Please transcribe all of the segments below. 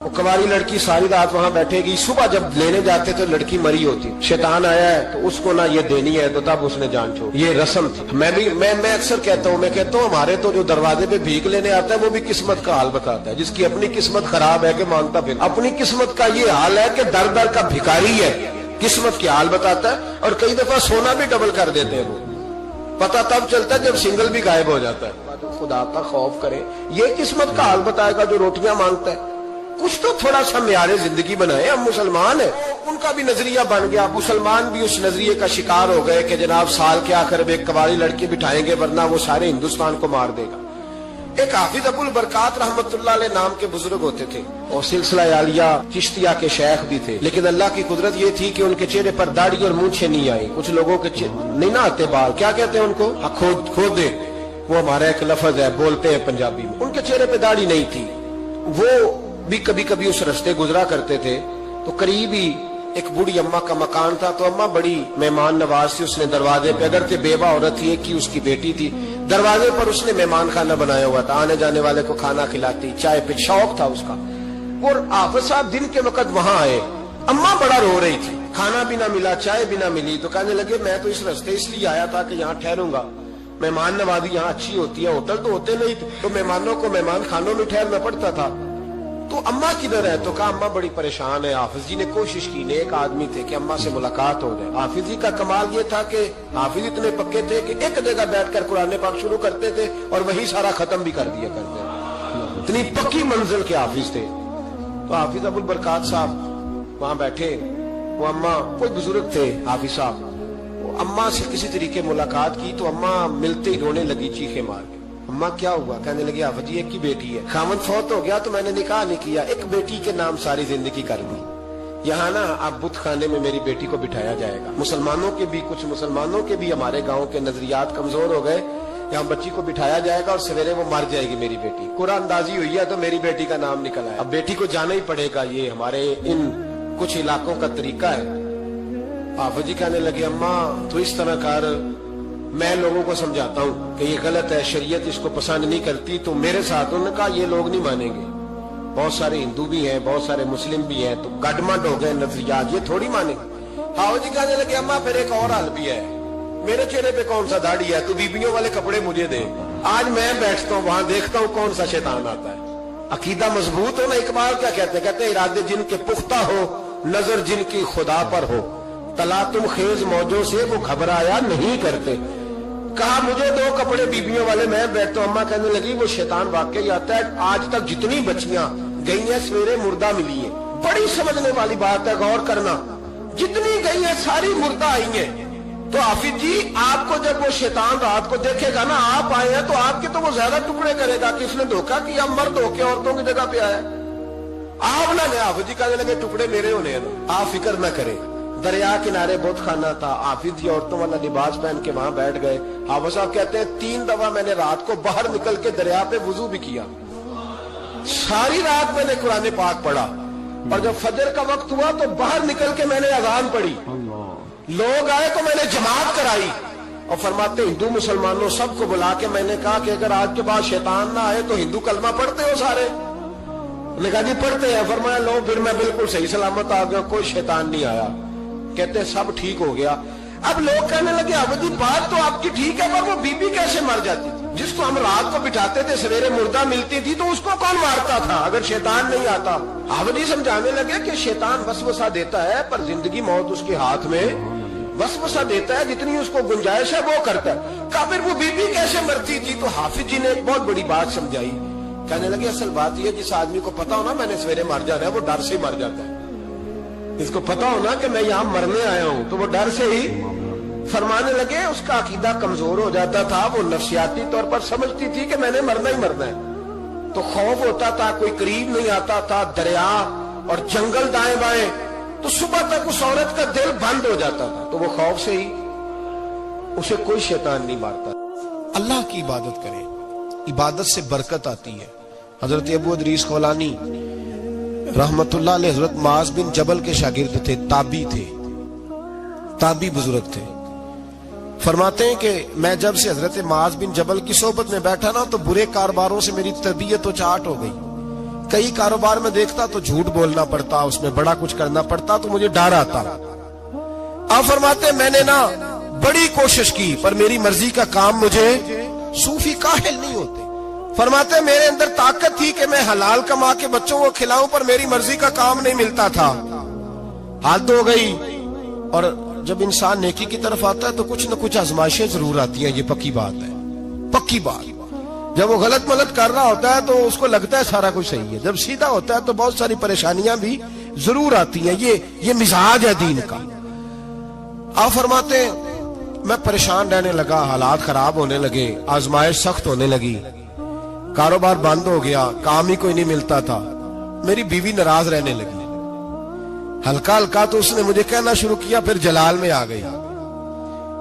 कुंवारी लड़की सारी रात वहां बैठेगी, सुबह जब लेने जाते तो लड़की मरी होती, शैतान आया है तो उसको ना ये देनी है, तो तब उसने जान छोड़। ये रस्म थी। मैं अक्सर कहता हूँ हमारे तो जो दरवाजे पे भीख लेने आता है वो भी किस्मत का हाल बताता है। जिसकी अपनी किस्मत खराब है कि मांगता फिर, अपनी किस्मत का ये हाल है कि दर दर का भिखारी है, किस्मत की हाल बताता है। और कई दफा सोना भी डबल कर देते हैं, वो पता तब चलता है जब सिंगल भी गायब हो जाता है। खुदा का खौफ करे, ये किस्मत का हाल बताएगा जो रोटियां मांगता है। कुछ तो थोड़ा सा म्यारे जिंदगी बनाए। हम मुसलमान है, उनका भी नजरिया बन गया। मुसलमान भी उस नजरिए का शिकार हो गए कि जनाब साल के आखिर में एक कवारी लड़की बिठाएंगे वरना वो सारे हिंदुस्तान को मार देगा। एक हाफिज अबुल बरकात रहमतुल्लाह अलैह नाम के बुजुर्ग होते थे और सिलसिला आलिया चिश्तिया के शेख भी थे, लेकिन अल्लाह की कुदरत ये थी कि उनके चेहरे पर दाढ़ी और मूंछें नहीं आई। कुछ लोगों के नहीं ना आते बाल, क्या कहते हैं उनको, खोदे, वो हमारा एक लफ्ज है, बोलते हैं पंजाबी में। उनके चेहरे पे दाढ़ी नहीं थी। वो भी कभी कभी उस रास्ते गुजरा करते थे तो करीब ही एक बूढ़ी अम्मा का मकान था। तो अम्मा बड़ी मेहमान नवाज थी। उसने दरवाजे पे, अगर थे बेवा औरत थी, एक ही उसकी बेटी थी, दरवाजे पर उसने मेहमान खाना बनाया हुआ था। आने जाने वाले को खाना खिलाती, चाय पे शौक था उसका। और हाफिज साहब दिन के वक्त वहां आए, अम्मा बड़ा रो रही थी, खाना भी ना मिला, चाय भी ना मिली। तो कहने लगे मैं तो इस रास्ते इसलिए आया था कि यहाँ ठहरूंगा, मेहमान नवाजी यहाँ अच्छी होती है, होटल तो होते नहीं थे, तो मेहमानों को मेहमान खानों में ठहरना पड़ता था। तो अम्मा किधर है? तो कहा अम्मा बड़ी परेशान है। हाफिज जी ने कोशिश की, नेक आदमी थे, कि अम्मा से मुलाकात हो जाए। हाफिज जी का कमाल ये था कि हाफिज इतने पक्के थे कि एक जगह बैठकर कुरान पाक शुरू करते थे और वही सारा खत्म भी कर दिया करते थे। इतनी पक्की मंजिल के हाफिज थे। तो हाफिज अबुल बरकात साहब वहां बैठे, वो अम्मा, कोई बुजुर्ग थे हाफिज साहब, अम्मा से किसी तरीके मुलाकात की तो अम्मा मिलते ही रोने लगी, चीखे मार के। अम्मा क्या हुआ? कहने लगी हाफिज जी एक ही बेटी है, खामन फौत हो गया तो मैंने निकाह नहीं किया, एक बेटी के नाम सारी जिंदगी कर दी। यहाँ ना अब बुत खाने में मेरी बेटी को बिठाया जाएगा। मुसलमानों के भी, कुछ मुसलमानों के भी हमारे गाँव के नजरियात कमजोर हो गए। यहाँ बच्ची को बिठाया जाएगा और सवेरे वो मर जाएगी मेरी बेटी। कुरान अंदाजी हुई है तो मेरी बेटी का नाम निकल आया। अब बेटी को जाना ही पड़ेगा, ये हमारे इन कुछ इलाकों का तरीका है। हाफिज जी कहने लगे अम्मा तो इस तरह कर, मैं लोगों को समझाता हूँ कि ये गलत है, शरीयत इसको पसंद नहीं करती, तो मेरे साथ। उन्होंने कहा ये लोग नहीं मानेंगे, बहुत सारे हिंदू भी हैं, बहुत सारे मुस्लिम भी हैं, तो गडमड हो गए नजरियात, ये थोड़ी मानेंगे। हाफिज जी कहने लगे अम्मा फिर एक और हल भी है, मेरे चेहरे पे कौन सा दाढ़ी है, तू बीबियों वाले कपड़े मुझे दे, आज मैं बैठता हूँ वहां, देखता हूँ कौन सा शैतान आता है। अकीदा मजबूत हो ना। इकबाल क्या कहते हैं, इरादे जिनके पुख्ता हो, नजर जिनकी खुदा पर हो, तला तुम खेज मौजों से वो घबराया नहीं करते। कहा मुझे दो कपड़े बीबियों वाले, मैं बैठता हूं। अम्मा कहने लगी वो शैतान वाकई आता है, आज तक जितनी बच्चियां गई हैं सवेरे मुर्दा मिली है। बड़ी समझने वाली बात है, गौर करना, जितनी गई हैं सारी मुर्दा आई हैं। तो हाफिज जी आपको जब वो शैतान रात को देखेगा ना, आप आए हैं तो आपके तो वो ज्यादा टुकड़े करेगा कि इसने धोखा किया, मर्द होके औरतों की जगह पे आया। आप ना हाफिज जी कहने लगे टुकड़े मेरे होने हैं, आप फिक्र न करें। दरिया किनारे बुत खाना था, हाफिज जी औरतों वाला लिबास पहन के वहां बैठ गए। हाफिज साहब कहते हैं 3 दफा मैंने रात को बाहर निकल के दरिया पे वुजू भी किया, सारी रात मैंने कुरान पाक पढ़ा, और जब फजर का वक्त हुआ तो बाहर निकल के मैंने अजान पढ़ी, लोग आए तो मैंने जमात कराई। और फरमाते हिंदू मुसलमानों सबको बुला के मैंने कहा कि अगर आज के बाद शैतान ना आए तो हिंदू कलमा पढ़ते हो सारे? उन्होंने कहा जी पढ़ते हैं। फरमाया लो फिर मैं बिल्कुल सही सलामत आ गया, कोई शैतान नहीं आया। कहते सब ठीक हो गया। अब लोग कहने लगे हाफिज जी बात तो आपकी ठीक है, पर वो बीबी कैसे मर जाती थी? जिसको हम रात को बिठाते थे सवेरे मुर्दा मिलती थी, तो उसको कौन मारता था अगर शैतान नहीं आता? हाफिज जी समझाने लगे कि शैतान वसवसा देता है, पर जिंदगी मौत उसके हाथ में, वसवसा देता है, जितनी उसको गुंजाइश है वो करता है। कहा फिर वो बीबी कैसे मरती थी? तो हाफिज जी ने एक बहुत बड़ी बात समझाई। कहने लगे असल बात यह, जिस आदमी को पता हो ना मैंने सवेरे मर जाना है, वो डर से मर जाता है। इसको पता हो ना कि मैं यहाँ मरने आया हूं, तो वो डर से ही। फरमाने लगे उसका अकीदा कमजोर हो जाता था, वो नफ्सियाती तौर पर समझती थी कि मैंने मरना ही मरना है, तो खौफ होता था, कोई करीब नहीं आता था, दरिया और जंगल दाएं बाएं, तो सुबह तक उस औरत का दिल बंद हो जाता था, तो वो खौफ से ही उसे कोई शैतान नहीं मारता। अल्लाह की इबादत करें, इबादत से बरकत आती है। हजरत अबू इदरीस खौलानी रहमतुल्लाह अलैह हजरत मुआज बिन जबल के शागिर्द थे, ताबी थे, ताबी बुजुर्ग थे। फरमाते हैं कि मैं जब से हजरत मुआज बिन जबल की सोबत में बैठा ना, तो बुरे कारोबारों से मेरी तबीयत तो चाट हो गई। کئی کاروبار میں دیکھتا تو جھوٹ بولنا پڑتا, اس میں بڑا کچھ کرنا پڑتا, تو مجھے ڈر آتا. آپ فرماتے میں نے نا بڑی کوشش کی پر میری مرضی کا کام مجھے, صوفی کاہل نہیں ہوتے, فرماتے میرے اندر طاقت تھی کہ میں حلال کما کے بچوں کو کھلاؤں پر میری مرضی کا کام نہیں ملتا تھا. حد ہو گئی. اور جب انسان نیکی کی طرف آتا ہے تو کچھ نہ کچھ آزمائشیں ضرور آتی ہیں, یہ پکی بات ہے, پکی بات. جب وہ غلط ملت کر رہا ہوتا ہے تو اس کو لگتا ہے سارا کچھ صحیح ہے, جب سیدھا ہوتا ہے تو بہت ساری پریشانیاں بھی ضرور آتی ہیں. یہ مزاج ہے دین کا. آپ فرماتے ہیں میں پریشان رہنے لگا, حالات خراب ہونے لگے, آزمائش سخت ہونے لگی, کاروبار بند ہو گیا, کام ہی کوئی نہیں ملتا تھا. میری بیوی ناراض رہنے لگی, ہلکا ہلکا تو اس نے مجھے کہنا شروع کیا, پھر جلال میں آ گئی.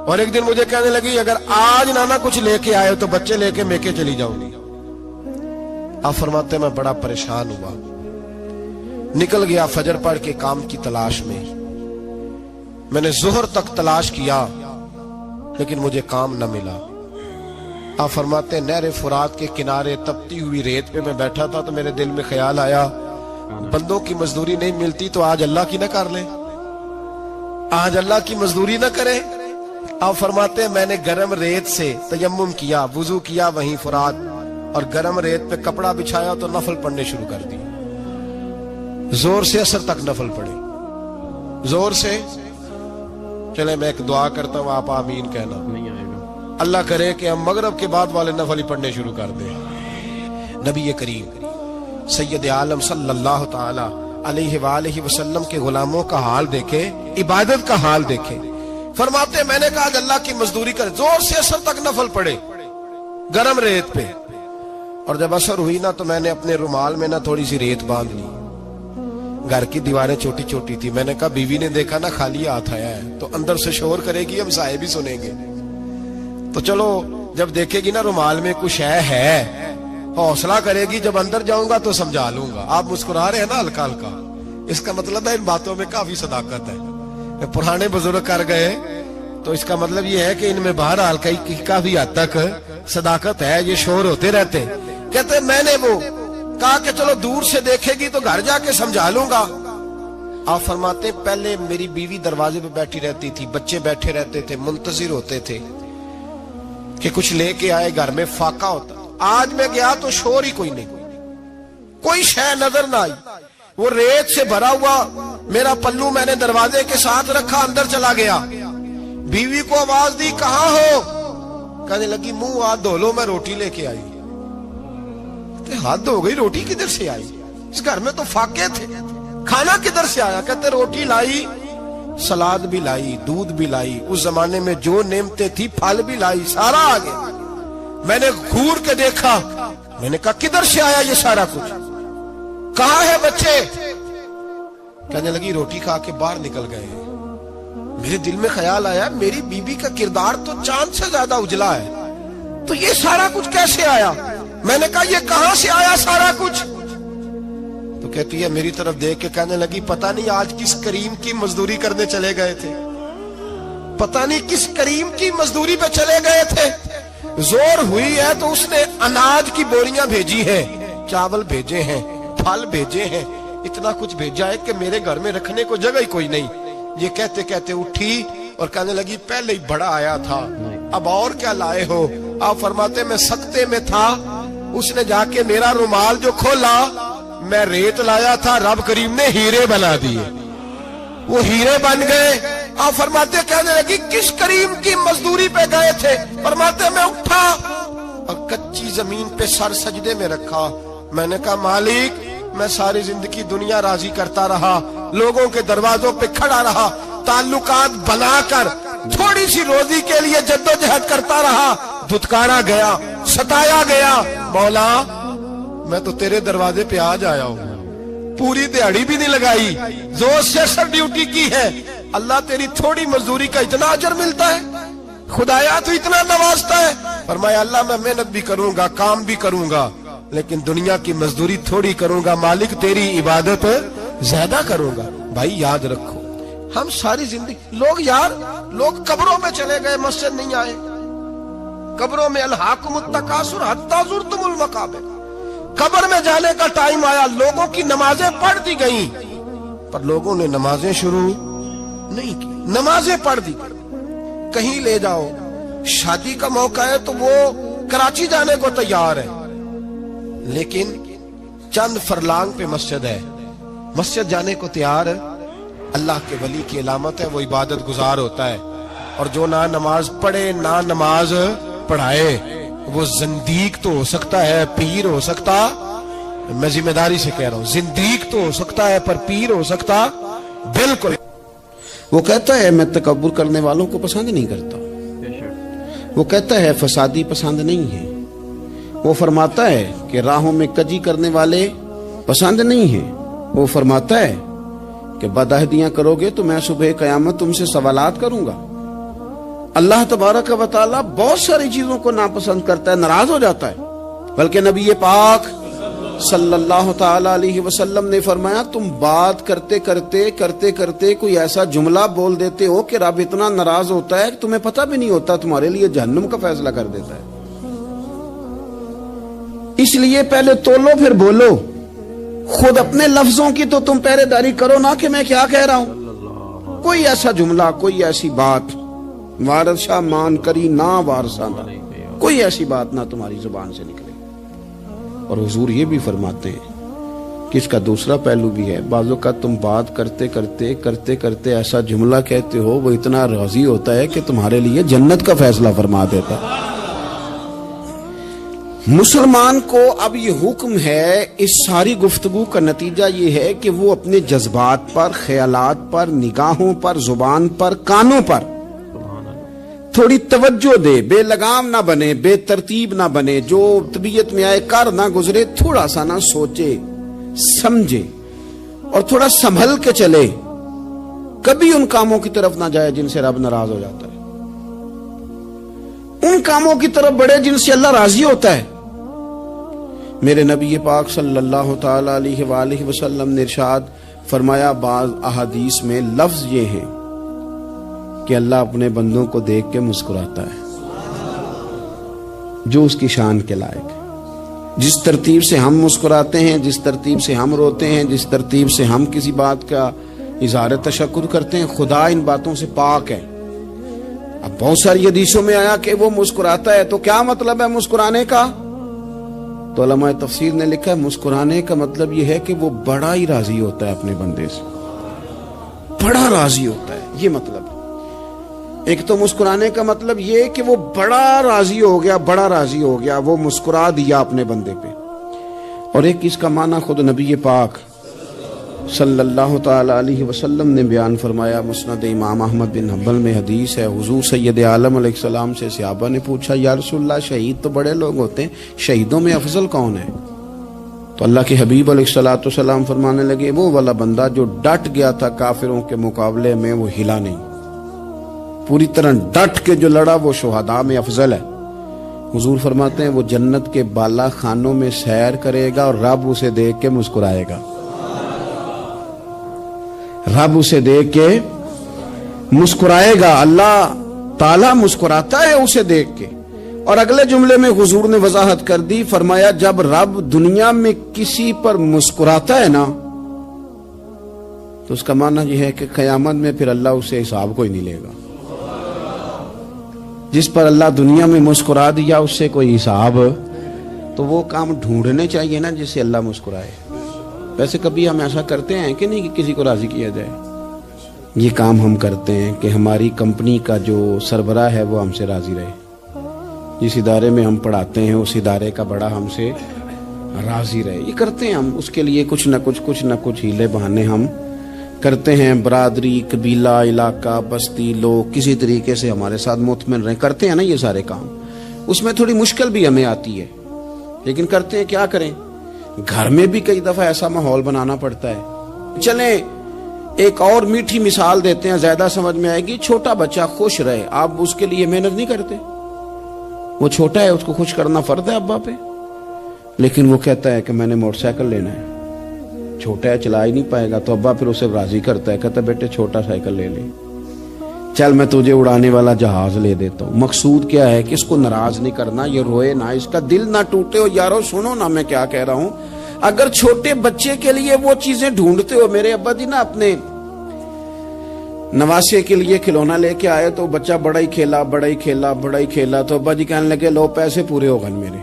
اور ایک دن مجھے کہنے لگی اگر آج نانا کچھ لے کے آئے تو بچے لے کے میکے چلی جاؤں گی. آپ فرماتے میں بڑا پریشان ہوا, نکل گیا فجر پڑھ کے کام کی تلاش میں. میں نے ظہر تک تلاش کیا لیکن مجھے کام نہ ملا. آپ فرماتے نہر فرات کے کنارے تپتی ہوئی ریت پہ میں بیٹھا تھا تو میرے دل میں خیال آیا بندوں کی مزدوری نہیں ملتی تو آج اللہ کی نہ کر لیں, آج اللہ کی مزدوری نہ کریں. آپ فرماتے ہیں میں نے گرم ریت سے تیمم کیا, وضو کیا وہیں فرات, اور گرم ریت پہ کپڑا بچھایا تو نفل پڑھنے شروع کر دی. زور سے اثر تک نفل پڑھے, زور سے. چلے میں ایک دعا کرتا ہوں, آپ آمین کہنا. اللہ کرے کہ ہم مغرب کے بعد والے نفل ہی پڑھنے شروع کر دیں. نبی کریم سید عالم صلی اللہ تعالی علیہ وآلہ وسلم کے غلاموں کا حال دیکھے, عبادت کا حال دیکھے. فرماتے میں نے کہا آج اللہ کی مزدوری کرے, زور سے اثر تک نفل پڑے گرم ریت پہ. اور جب اثر ہوئی نا تو میں نے اپنے رومال میں نا تھوڑی سی ریت باندھ لی. گھر کی دیواریں چھوٹی چھوٹی تھی. میں نے کہا بیوی نے دیکھا نا خالی ہاتھ آیا ہے تو اندر سے شور کرے گی, ہم سائے بھی سنیں گے, تو چلو جب دیکھے گی نا رومال میں کچھ ہے حوصلہ کرے گی, جب اندر جاؤں گا تو سمجھا لوں گا. آپ مسکرا رہے ہیں نا ہلکا ہلکا, اس کا مطلب ہے ان باتوں میں کافی صداقت ہے. پرانے بزرگ کر گئے تو اس کا مطلب یہ ہے کہ ان میں بہرحال کافی حد تک صداقت ہے. یہ شور ہوتے رہتے. کہتے میں نے وہ کہا کہ چلو دور سے دیکھے گی تو گھر جا کے سمجھا لوں گا. آپ فرماتے پہلے میری بیوی دروازے پہ بیٹھی رہتی تھی, بچے بیٹھے رہتے تھے, منتظر ہوتے تھے کہ کچھ لے کے آئے, گھر میں فاقہ ہوتا. آج میں گیا تو شور ہی کوئی نہیں, کوئی شے نظر نہ آئی. وہ ریت سے بھرا ہوا میرا پلو میں نے دروازے کے ساتھ رکھا, اندر چلا گیا. بیوی کو آواز دی کہاں ہو؟ کہنے لگی منہ ہاتھ دھو لو, میں روٹی لے کے آئی. ہاتھ دھو گئی, روٹی کدھر سے آئی؟ اس گھر میں تو فاقے تھے, کھانا کدھر سے آیا؟ کہتے روٹی لائی, سلاد بھی لائی, دودھ بھی لائی, اس زمانے میں جو نعمتیں تھی پھل بھی لائی, سارا آ گیا. میں نے گھور کے دیکھا, میں نے کہا کدھر سے آیا یہ سارا کچھ؟ کہاں ہے بچے؟ کہنے لگی روٹی کھا کے باہر نکل گئے. میرے دل میں خیال آیا میری بیوی کا کردار تو چاند سے زیادہ اجلا ہے, تو یہ سارا کچھ کیسے آیا؟ میں نے کہا یہ کہاں سے آیا سارا کچھ؟ تو کہتی ہے میری طرف دیکھ کے کہنے لگی پتہ نہیں آج کس کریم کی مزدوری کرنے چلے گئے تھے, پتہ نہیں کس کریم کی مزدوری پہ چلے گئے تھے. زور ہوئی ہے تو اس نے اناج کی بوریاں بھیجی ہیں, چاول بھیجے ہیں, پھل بھیجے ہیں, اتنا کچھ بھیجا ہے کہ میرے گھر میں رکھنے کو جگہ ہی کوئی نہیں. یہ کہتے کہتے اٹھی اور کہنے لگی پہلے ہی بڑا آیا تھا, اب اور کیا لائے ہو؟ آپ فرماتے میں سکتے میں تھا, اس نے جا کے میرا رومال جو کھولا, میں ریت لایا تھا, رب کریم نے ہیرے بنا دیے, وہ ہیرے بن گئے. آپ فرماتے کہنے لگی کس کریم کی مزدوری پہ گئے تھے؟ فرماتے میں اٹھا اور کچی زمین پہ سر سجدے میں رکھا. میں نے کہا مالک میں ساری زندگی دنیا راضی کرتا رہا, لوگوں کے دروازوں پہ کھڑا رہا, تعلقات بنا کر تھوڑی سی روزی کے لیے جدوجہد کرتا رہا, دھتکارا گیا, ستایا گیا. مولا میں تو تیرے دروازے پہ آج آیا ہوں, پوری دیہڑی بھی نہیں لگائی, زور سے سر ڈیوٹی کی ہے, اللہ تیری تھوڑی مزدوری کا اتنا اجر ملتا ہے؟ خدایا تو اتنا نوازتا ہے. فرمایا اللہ میں محنت بھی کروں گا, کام بھی کروں گا, لیکن دنیا کی مزدوری تھوڑی کروں گا, مالک تیری عبادت زیادہ کروں گا. بھائی یاد رکھو ہم ساری زندگی لوگ قبروں میں چلے گئے, مسجد نہیں آئے, قبروں میں الہاکم التکاثر حتی زرتم المقابر, कब्र में जाने का टाइम आया, लोगों की नमाजें पढ़ दी गईं, पर लोगों ने नमाजें शुरू नहीं की। नमाजें पढ़ दी गई। कहीं ले जाओ, शादी का मौका है तो वो कराची जाने को तैयार है, लेकिन चंद फरलांग पे मस्जिद है, मस्जिद जाने को तैयार है। अल्लाह के वली की अलामत है, वो इबादत गुजार होता है। और जो ना नमाज पढ़े ना नमाज पढ़ाए, वो जिंदीक तो हो सकता है, पीर हो सकता, मैं जिम्मेदारी से कह रहा हूं, जिंदीक तो हो सकता है पर पीर हो सकता बिल्कुल। वो कहता है मैं तकब्बुर करने वालों को पसंद नहीं करता, वो कहता है फसादी पसंद नहीं है, वो फरमाता है कि राहों में कजी करने वाले पसंद नहीं है, वो फरमाता है कि बदअहदियां करोगे तो मैं सुबह क़यामत तुमसे सवालात करूंगा। अल्लाह तबारक व तआला बहुत सारी चीजों को नापसंद करता है, नाराज हो जाता है। बल्कि नबी पाक सल्लल्लाहु ताला अलैहि वसल्लम ने फरमाया, तुम बात करते करते कोई ऐसा जुमला बोल देते हो कि रब इतना नाराज होता है कि तुम्हें पता भी नहीं होता, तुम्हारे लिए जहन्नम का फैसला कर देता है। इसलिए पहले तोलो फिर बोलो, खुद अपने लफ्जों की तो तुम पहरेदारी करो ना कि मैं क्या कह रहा हूं। कोई ऐसा जुमला, कोई ऐसी बात, वारसा मान करी ना वारसा, कोई ऐसी बात ना तुम्हारी जुबान से निकले। और हुजूर ये भी फरमाते हैं कि इसका दूसरा पहलू भी है, बाज़ों का तुम बात करते करते ऐसा जुमला कहते हो वो इतना राजी होता है कि तुम्हारे लिए जन्नत का फैसला फरमा देता है। मुसलमान को अब ये हुक्म है, इस सारी गुफ्तगू का नतीजा ये है कि वो अपने जज्बात पर, ख्यालात पर, निगाहों पर, जुबान पर, कानों पर थोड़ी तवज्जो दे, बेलगाम ना बने, बेतरतीब ना बने, जो तबीयत में आए कर ना गुजरे, थोड़ा सा ना सोचे समझे और थोड़ा संभल के चले। कभी उन कामों की तरफ ना जाए जिनसे रब नाराज हो जाता है, उन कामों की तरफ बढ़े जिनसे अल्लाह राजी होता है। मेरे नबी पाक सल्लल्लाहु ताला अलैहि वसल्लम ने इरशाद फरमाया, बाज अहादीस में लफ्ज ये हैं कि अल्लाह अपने बंदों को देख के मुस्कुराता है जो उसकी शान के लायक है। जिस तरतीब से हम मुस्कुराते हैं, जिस तरतीब से हम रोते हैं, जिस तरतीब से हम किसी बात का इज़हार तशक्कुर करते हैं, खुदा इन बातों से पाक है। अब बहुत सारी हदीसों में आया कि वो मुस्कुराता है, तो क्या मतलब है मुस्कुराने का? तो उलमा तफसीर ने लिखा है मुस्कुराने का मतलब ये है कि वो बड़ा ही राजी होता है अपने बंदे से, बड़ा राजी होता है, ये मतलब। एक तो मुस्कुराने का मतलब ये कि वो बड़ा राजी हो गया, बड़ा राजी हो गया, वो मुस्कुरा दिया अपने बंदे पे। और एक इसका माना खुद नबी पाक सल्लल्लाहु ताला अलैहि वसल्लम ने बयान फरमाया। मुस्नद इमाम अहमद बिन हंबल में हदीस है, हुजूर सैयद आलम अलैहिस्सलाम से सहाबा ने पूछा, या रसूलल्लाह शहीद तो बड़े लोग होते हैं, शहीदों में अफजल कौन है? तो अल्लाह के हबीब अलैहिस्सलाम फरमाने लगे, वो वाला बंदा जो डट गया था काफिरों के मुकाबले में, वो हिला नहीं, पूरी तरह डट के जो लड़ा, वो शुहदा में अफजल है। हुजूर फरमाते हैं वो जन्नत के बाला खानों में सैर करेगा और रब उसे देख के मुस्कुराएगा, रब उसे देख के मुस्कुराएगा, अल्लाह ताला मुस्कुराता है उसे देख के। और अगले जुमले में हुजूर ने वजाहत कर दी, फरमाया जब रब दुनिया में किसी पर मुस्कुराता है ना, तो उसका माना यह है कि क़यामत में फिर अल्लाह उसे हिसाब कोई नहीं लेगा। जिस पर अल्लाह दुनिया में मुस्कुरा दिया उससे कोई हिसाब, तो वो काम ढूंढने चाहिए ना जिससे अल्लाह मुस्कुराए। वैसे कभी हम ऐसा करते हैं कि नहीं कि किसी को राजी किया जाए? ये काम हम करते हैं कि हमारी कंपनी का जो सरबराह है वो हमसे राजी रहे, जिस इदारे में हम पढ़ाते हैं उस इदारे का बड़ा हमसे राजी रहे, ये करते हैं हम। उसके लिए कुछ न कुछ हीले बहाने हम करते हैं। बरादरी, कबीला, इलाका, बस्ती, लोग किसी तरीके से हमारे साथ मुतमिन रहे, करते हैं ना ये सारे काम। उसमें थोड़ी मुश्किल भी हमें आती है, लेकिन करते हैं, क्या करें। घर में भी कई दफा ऐसा माहौल बनाना पड़ता है। चलें एक और मीठी मिसाल देते हैं, ज्यादा समझ में आएगी। छोटा बच्चा खुश रहे, आप उसके लिए मेहनत नहीं करते, वो छोटा है, उसको खुश करना फर्ज है अब्बा पे, लेकिन वो कहता है कि मैंने मोटरसाइकिल लेना है। छोटा है, चला ही नहीं पाएगा, तो अब्बा फिर उसे राजी करता है, कहता बेटे छोटा साइकिल ले ले। چل میں تجھے اڑانے والا جہاز لے دیتا ہوں. مقصود کیا ہے کہ اس کو ناراض نہیں کرنا, یہ روئے نہ, اس کا دل نہ ٹوٹے. ہو یارو سنو نا میں کیا کہہ رہا ہوں. اگر چھوٹے بچے کے لیے وہ چیزیں ڈھونڈتے ہو, میرے ابا جی نا اپنے نواسے کے لیے کھلونا لے کے آئے تو بچہ بڑا ہی کھیلا تو ابا جی کہنے لگے لو پیسے پورے ہو گئے. میرے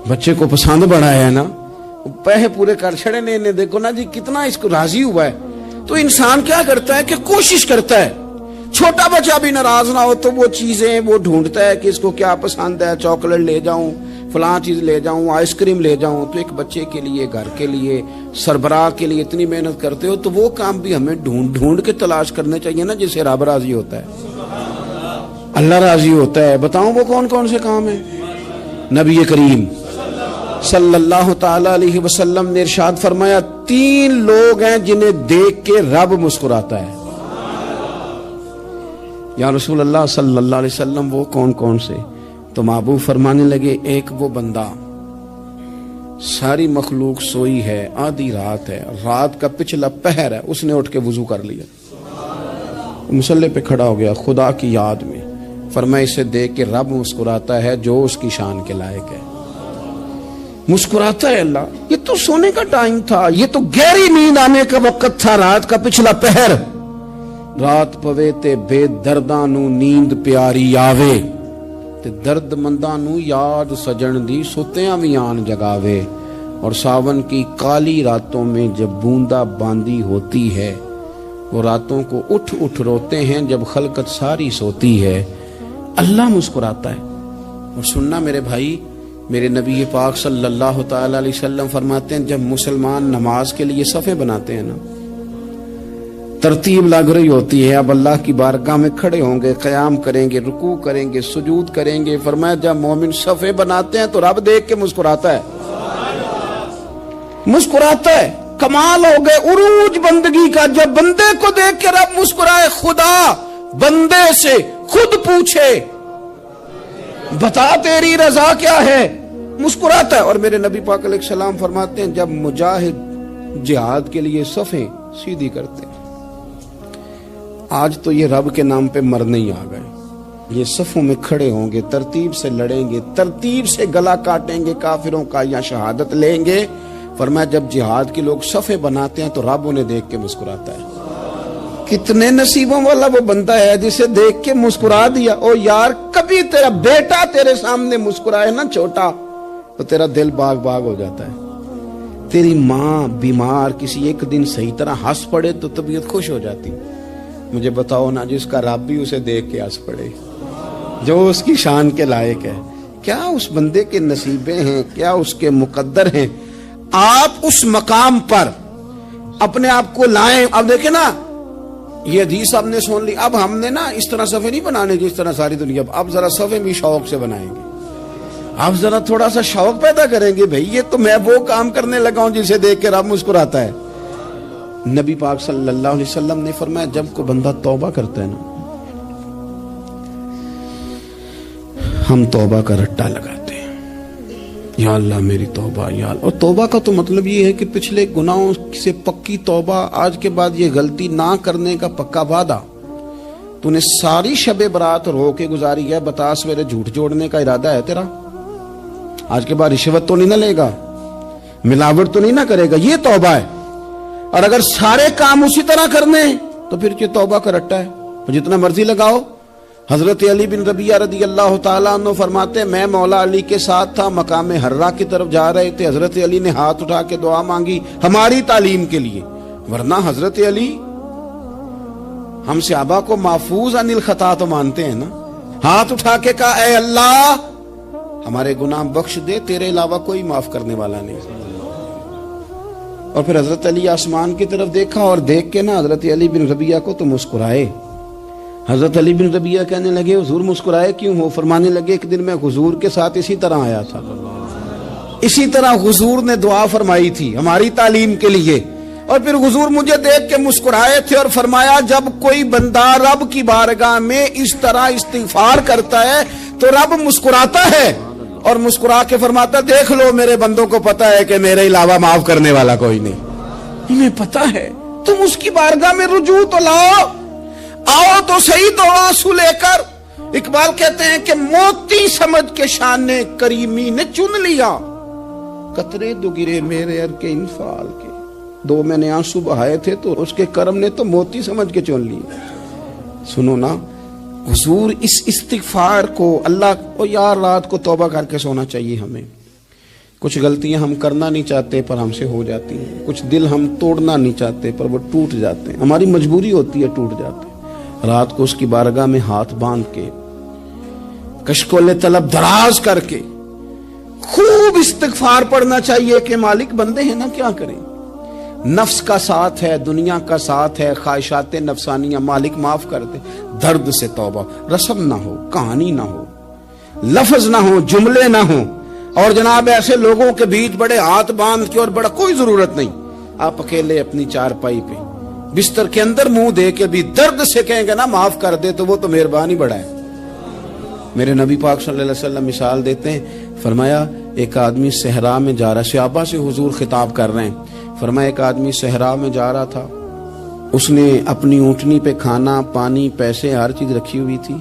بچے کو پسند بڑا ہے نا, پیسے پورے کر چھڑے نے, دیکھو نا جی کتنا اس کو راضی ہوا ہے. تو انسان کیا کرتا ہے کہ کوشش کرتا ہے, چھوٹا بچہ بھی ناراض نہ ہو تو وہ چیزیں وہ ڈھونڈتا ہے کہ اس کو کیا پسند ہے, چاکلیٹ لے جاؤں, فلاں چیز لے جاؤں, آئس کریم لے جاؤں. تو ایک بچے کے لیے, گھر کے لیے, سربراہ کے لیے اتنی محنت کرتے ہو, تو وہ کام بھی ہمیں ڈھونڈ کے تلاش کرنے چاہیے نا, جس سے رب راضی ہوتا ہے, اللہ راضی ہوتا ہے. بتاؤں وہ کون کون سے کام ہیں. نبی کریم صلی اللہ تعالی علیہ وسلم نے ارشاد فرمایا 3 لوگ ہیں جنہیں دیکھ کے رب مسکراتا ہے. یا رسول اللہ صلی اللہ علیہ وسلم وہ کون کون سے؟ تو محبوب فرمانے لگے ایک وہ بندہ ساری مخلوق سوئی ہے, آدھی رات ہے, رات کا پچھلا پہر ہے, اس نے اٹھ کے وضو کر لیا, مصلی پہ کھڑا ہو گیا خدا کی یاد میں. فرمایا اسے دیکھ کے رب مسکراتا ہے جو اس کی شان کے لائق ہے. مسکراتا ہے اللہ. یہ تو سونے کا ٹائم تھا, یہ تو گہری نیند آنے کا وقت تھا, رات کا پچھلا پہر. رات پوے تے بے درداں نو نیند پیاری آوے, تے درد منداں نو یاد سجن دی ستیاں وی آن جگاوے. اور ساون کی کالی راتوں میں جب بوندا باندی ہوتی ہے, وہ راتوں کو اٹھ اٹھ روتے ہیں جب خلقت ساری سوتی ہے. اللہ مسکراتا ہے. اور سننا میرے بھائی, میرے نبی پاک صلی اللہ تعالی علیہ وسلم فرماتے ہیں جب مسلمان نماز کے لیے صفیں بناتے ہیں نا, ترتیب لگ رہی ہوتی ہے, اب اللہ کی بارگاہ میں کھڑے ہوں گے, قیام کریں گے, رکوع کریں گے, سجود کریں گے. فرمایا جب مومن صفیں بناتے ہیں تو رب دیکھ کے مسکراتا ہے, مسکراتا ہے. کمال ہو گئے عروج بندگی کا, جب بندے کو دیکھ کے رب مسکرائے. خدا بندے سے خود پوچھے بتا تیری رضا کیا ہے, مسکراتا ہے. اور میرے نبی پاک علیہ السلام فرماتے ہیں جب مجاہد جہاد کے لیے صفیں سیدھی کرتے ہیں. آج تو یہ رب کے نام پہ مرنے ہی آ گئے. یہ صفوں میں کھڑے ہوں گے, ترتیب سے لڑیں گے, ترتیب سے گلا کاٹیں گے کافروں کا یا شہادت لیں گے. فرمایا جب جہاد کے لوگ صفیں بناتے ہیں تو رب انہیں دیکھ کے مسکراتا ہے. کتنے نصیبوں والا وہ بندہ ہے جسے دیکھ کے مسکرا دیا. او یار کبھی تیرا بیٹا تیرے سامنے مسکرائے نا چھوٹا, تو تیرا دل باغ باغ ہو جاتا ہے. تیری ماں بیمار کسی ایک دن صحیح طرح ہنس پڑے تو طبیعت خوش ہو جاتی. مجھے بتاؤ نا جس کا رب بھی اسے دیکھ کے ہنس پڑے, جو اس کی شان کے لائق ہے, کیا اس بندے کے نصیبے ہیں, کیا اس کے مقدر ہیں. آپ اس مقام پر اپنے آپ کو لائیں. اب دیکھیں نا یہ حدیث آپ نے سن لی, اب ہم نے نا اس طرح صفحے نہیں بنانے جس طرح ساری دنیا, اب ذرا صفحے بھی شوق سے بنائیں گے. آپ ذرا تھوڑا سا شوق پیدا کریں گے, بھئی یہ تو میں وہ کام کرنے لگا ہوں جسے دیکھ کے رب مسکراتا ہے. نبی پاک صلی اللہ علیہ وسلم نے فرمایا جب کوئی بندہ توبہ کرتا ہے نا, ہم توبہ کا رٹا لگاتے ہیں, یا اللہ میری توبہ, یا اللہ. اور توبہ کا تو مطلب یہ ہے کہ پچھلے گناہوں سے پکی توبہ, آج کے بعد یہ غلطی نہ کرنے کا پکا وعدہ. تو نے ساری شب برات رو کے گزاری ہے, بتا سویرے جھوٹ جوڑنے کا ارادہ ہے تیرا, آج کے بعد رشوت تو نہیں نہ لے گا, ملاوٹ تو نہیں نہ کرے گا, یہ توبہ ہے. اور اگر سارے کام اسی طرح کرنے تو پھر یہ توبہ کا رٹا ہے, جتنا مرضی لگاؤ. حضرت علی بن ربیعہ رضی اللہ تعالیٰ عنہ فرماتے ہیں میں مولا علی کے ساتھ تھا, مقام حرہ کی طرف جا رہے تھے, حضرت علی نے ہاتھ اٹھا کے دعا مانگی ہماری تعلیم کے لیے, ورنہ حضرت علی ہم صحابہ کو محفوظ عن الخطا تو مانتے ہیں نا. ہاتھ اٹھا کے کہا اے اللہ ہمارے گناہ بخش دے, تیرے علاوہ کوئی معاف کرنے والا نہیں. اور پھر حضرت علی آسمان کی طرف دیکھا اور دیکھ کے نا حضرت علی بن ربیعہ کو تو مسکرائے. حضرت علی بن ربیعہ کہنے لگے حضور مسکرائے کیوں ہو؟ فرمانے لگے ایک دن میں حضور کے ساتھ اسی طرح آیا تھا, اسی طرح حضور نے دعا فرمائی تھی ہماری تعلیم کے لیے, اور پھر حضور مجھے دیکھ کے مسکرائے تھے اور فرمایا جب کوئی بندہ رب کی بارگاہ میں اس طرح استغفار کرتا ہے تو رب مسکراتا ہے, اور مسکرا کے فرماتا دیکھ لو میرے بندوں کو پتا ہے کہ میرے علاوہ معاف کرنے والا کوئی نہیں, انہیں پتا ہے. تم اس کی بارگاہ میں رجوع تو لاؤ. आओ तो सही दो आंसू लेकर। इकबाल कहते हैं कि मोती समझ के शान ने करीमी ने चुन लिया, कतरे दो गिरे मेरे अर के इंफाल के। दो मैंने आंसू बहाए थे तो उसके करम ने तो मोती समझ के चुन लिए। सुनो ना हुजूर, इस इस्तिगफार को अल्लाह को यार रात को तौबा करके सोना चाहिए हमें। कुछ गलतियां हम करना नहीं चाहते पर हमसे हो जाती हैं, कुछ दिल हम तोड़ना नहीं चाहते पर वो टूट जाते हैं, हमारी मजबूरी होती है, टूट जाते हैं। रात को उसकी बारगाह में हाथ बांध के कशकोले तलब दराज करके खूब इस्तिगफार पढ़ना चाहिए कि मालिक बंदे हैं ना, क्या करें, नफ्स का साथ है, दुनिया का साथ है, ख्वाहिशात नफसानियां, मालिक माफ कर दे। दर्द से तौबा, रस्म ना हो, कहानी ना हो, लफ्ज ना हो, जुमले ना हो, और जनाब ऐसे लोगों के बीच बड़े हाथ बांध के और बड़ा कोई जरूरत नहीं। आप अकेले अपनी चारपाई पे बिस्तर के अंदर मुंह दे के भी दर्द से कहेंगे ना माफ कर दे तो वो तो मेहरबानी बड़ा है। मेरे नबी पाक सल्लल्लाहु अलैहि वसल्लम मिसाल देते हैं, फरमाया एक आदमी सहरा में जा रहा, सहाबा से हुजूर खिताब कर रहे हैं, फरमाया एक आदमी सहरा में जा रहा था, उसने अपनी ऊंटनी पे खाना पानी पैसे हर चीज रखी हुई थी।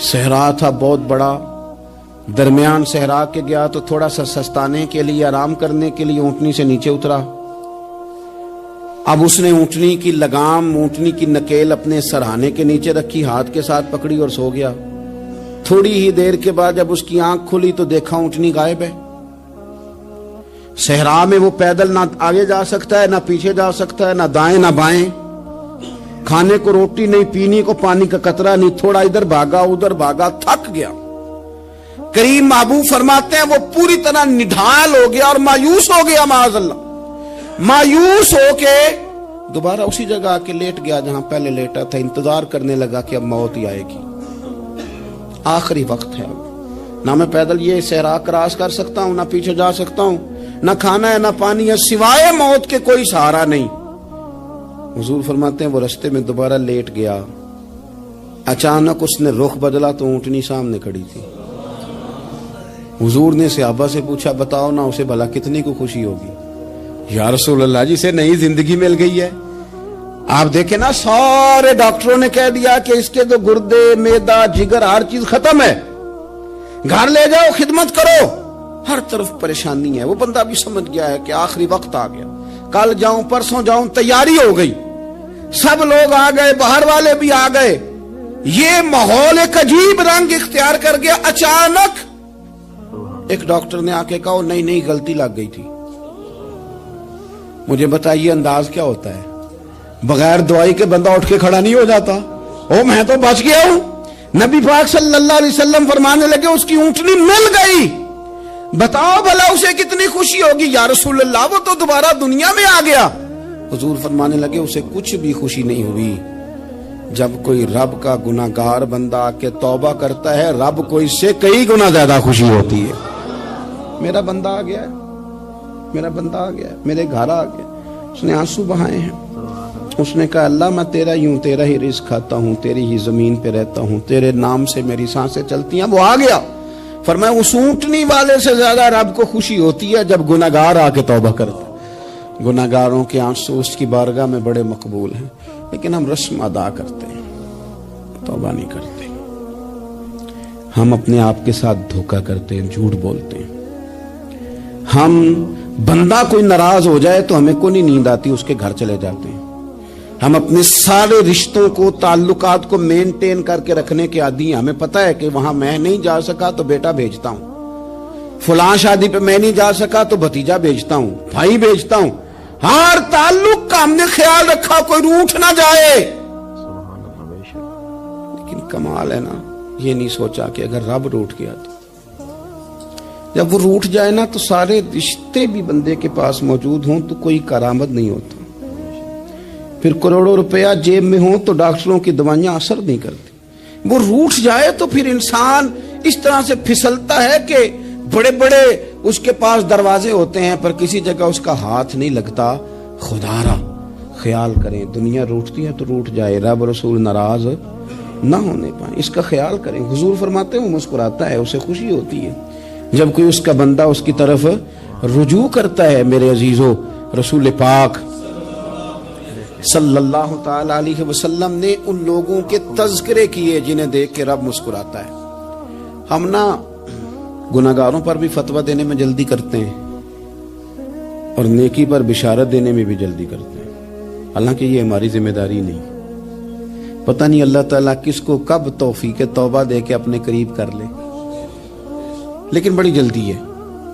सहरा था बहुत बड़ा, दरमियान सहरा के गया तो थोड़ा सा सस्ताने के लिए, आराम करने के लिए ऊंटनी से नीचे उतरा। अब उसने ऊंटनी की लगाम, ऊंटनी की नकेल अपने सरहाने के नीचे रखी, हाथ के साथ पकड़ी और सो गया। थोड़ी ही देर के बाद जब उसकी आंख खुली तो देखा ऊंटनी गायब है। सहरा में वो पैदल ना आगे जा सकता है, ना पीछे जा सकता है, ना दाएं ना बाएं, खाने को रोटी नहीं, पीने को पानी का कतरा नहीं, थोड़ा इधर भागा उधर भागा, थक गया। करीम महबूब फरमाते हैं वो पूरी तरह निढाल हो गया और मायूस हो गया, माअज़ल्लाह। मायूस होके दोबारा उसी जगह आके लेट गया जहां पहले लेटा था, इंतजार करने लगा कि अब मौत ही आएगी, आखिरी वक्त है, ना मैं पैदल ये सहरा क्रॉस कर सकता हूं, ना पीछे जा सकता हूं, ना खाना है ना पानी है, सिवाय मौत के कोई सहारा नहीं। हुजूर फरमाते हैं वो रास्ते में दोबारा लेट गया। अचानक उसने रुख बदला तो ऊंटनी सामने खड़ी थी। हुजूर ने सहाबा से पूछा, बताओ ना उसे भला कितनी को खुशी होगी। या रसूल अल्लाह जी, से नई जिंदगी मिल गई है। आप देखें ना, सारे डॉक्टरों ने कह दिया कि इसके तो गुर्दे, मैदा, जिगर हर चीज खत्म है, घर ले जाओ, खिदमत करो, हर तरफ परेशानी है। वो बंदा भी समझ गया है कि आखिरी वक्त आ गया, कल जाऊं परसों जाऊं, तैयारी हो गई, सब लोग आ गए, बाहर वाले भी आ गए, ये माहौल एक अजीब रंग इख्तियार कर गया। अचानक एक डॉक्टर ने आके कहा, नहीं नहीं गलती लग गई थी। मुझे बताइए अंदाज क्या होता है? बगैर दवाई के बंदा उठ के खड़ा नहीं हो जाता। ओ मैं तो बच गया हूं। नबी पाक सल्लल्लाहु अलैहि वसल्लम फरमाने लगे उसकी ऊंटनी मिल गई, बताओ भला उसे कितनी खुशी होगी। या रसूल अल्लाह, वो तो दोबारा दुनिया में आ गया। हुजूर फरमाने लगे उसे कुछ भी खुशी नहीं हुई। जब कोई रब का गुनाहगार बंदा आके तौबा करता है, रब को इससे कई गुना ज्यादा खुशी होती है। मेरा बंदा आ गया, मेरा बंदा आ गया, मेरे घर आ गया। उसने आंसू बहाए हैं, उसने कहा अल्लाह मैं तेरा यूं तेरा ही रिज़्क़ खाता हूं, तेरी ही जमीन पे रहता हूं, तेरे नाम से मेरी सांसें चलती हैं। वो आ गया। फरमाया उस ऊंटनी वाले से ज्यादा रब को खुशी होती है जब गुनाहगार आके तौबा करता। गुनाहगारों के आंसू उसकी बारगाह में बड़े मकबूल हैं, लेकिन हम रस्म अदा करते हैं, तौबा नहीं करते। हम अपने आप के साथ धोखा करते हैं, झूठ बोलते हैं। हम बंदा कोई नाराज हो जाए तो हमें को नहीं नींद आती, उसके घर चले जाते हैं। हम अपने सारे रिश्तों को, ताल्लुकात को मेंटेन करके रखने के आदी हैं। हमें पता है कि वहां मैं नहीं जा सका तो बेटा भेजता हूं, फलां शादी पे मैं नहीं जा सका तो भतीजा भेजता हूं, भाई भेजता हूं। हर ताल्लुक का हमने ख्याल रखा कोई रूठ ना जाए। लेकिन कमाल है ना, ये नहीं सोचा कि अगर रब रूठ गया तो, जब वो रूठ जाए ना तो सारे रिश्ते भी बंदे के पास मौजूद हों तो कोई करामत नहीं होता। फिर करोड़ों रुपया जेब में हो तो डॉक्टरों की दवाइयां असर नहीं करती। वो रूठ जाए तो फिर इंसान इस तरह से फिसलता है कि बड़े बड़े उसके पास दरवाजे होते हैं पर किसी जगह उसका हाथ नहीं लगता। खुदारा ख्याल करें, दुनिया रूठती है तो रूठ जाए, रब रसूल नाराज ना होने पाए, इसका ख्याल करें। हुजूर फरमाते हैं वो मुस्कुराता है, उसे खुशी होती है जब कोई उसका बंदा उसकी तरफ रुजू करता है। मेरे अजीजों, रसूल पाक صلی اللہ تعالی علیہ وسلم نے ان لوگوں کے تذکرے کیے جنہیں دیکھ کے رب مسکراتا ہے. ہم نا گناہگاروں پر بھی فتویٰ دینے میں جلدی کرتے ہیں اور نیکی پر بشارت دینے میں بھی جلدی کرتے ہیں، حالانکہ یہ ہماری ذمہ داری نہیں. پتہ نہیں اللہ تعالیٰ کس کو کب توفیق توبہ دے کے اپنے قریب کر لے، لیکن بڑی جلدی ہے،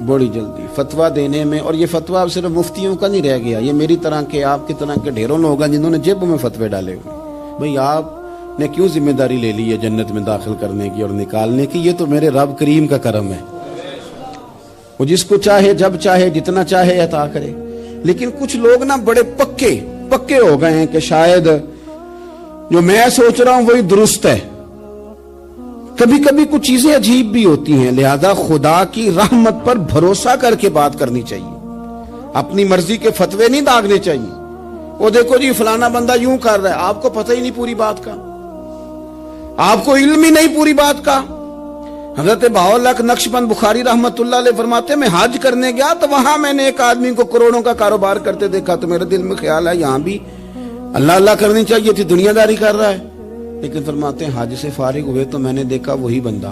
بڑی جلدی فتویٰ دینے میں. اور یہ فتویٰ اب صرف مفتیوں کا نہیں رہ گیا، یہ میری طرح کے آپ کی طرح کے ڈھیروں لوگ ہیں جنہوں نے جیبوں میں فتوے ڈالے ہوئے. بھئی آپ نے کیوں ذمہ داری لے لی ہے جنت میں داخل کرنے کی اور نکالنے کی؟ یہ تو میرے رب کریم کا کرم ہے، وہ جس کو چاہے جب چاہے جتنا چاہے عطا کرے. لیکن کچھ لوگ نا بڑے پکے ہو گئے ہیں کہ شاید جو میں سوچ رہا ہوں وہی درست ہے. کبھی کبھی کچھ چیزیں عجیب بھی ہوتی ہیں، لہذا خدا کی رحمت پر بھروسہ کر کے بات کرنی چاہیے، اپنی مرضی کے فتوے نہیں داغنے چاہیے. وہ دیکھو جی فلانا بندہ یوں کر رہا ہے، آپ کو پتہ ہی نہیں پوری بات کا، آپ کو علم ہی نہیں پوری بات کا. حضرت بہاءاللہ نقشبند بخاری رحمت اللہ علیہ فرماتے ہیں میں حج کرنے گیا تو وہاں میں نے ایک آدمی کو کروڑوں کا کاروبار کرتے دیکھا تو میرے دل میں خیال ہے یہاں بھی اللہ اللہ کرنی چاہیے تھی، دنیا داری کر رہا ہے. لیکن فرماتے ہیں حج سے فارغ ہوئے تو میں نے دیکھا وہی بندہ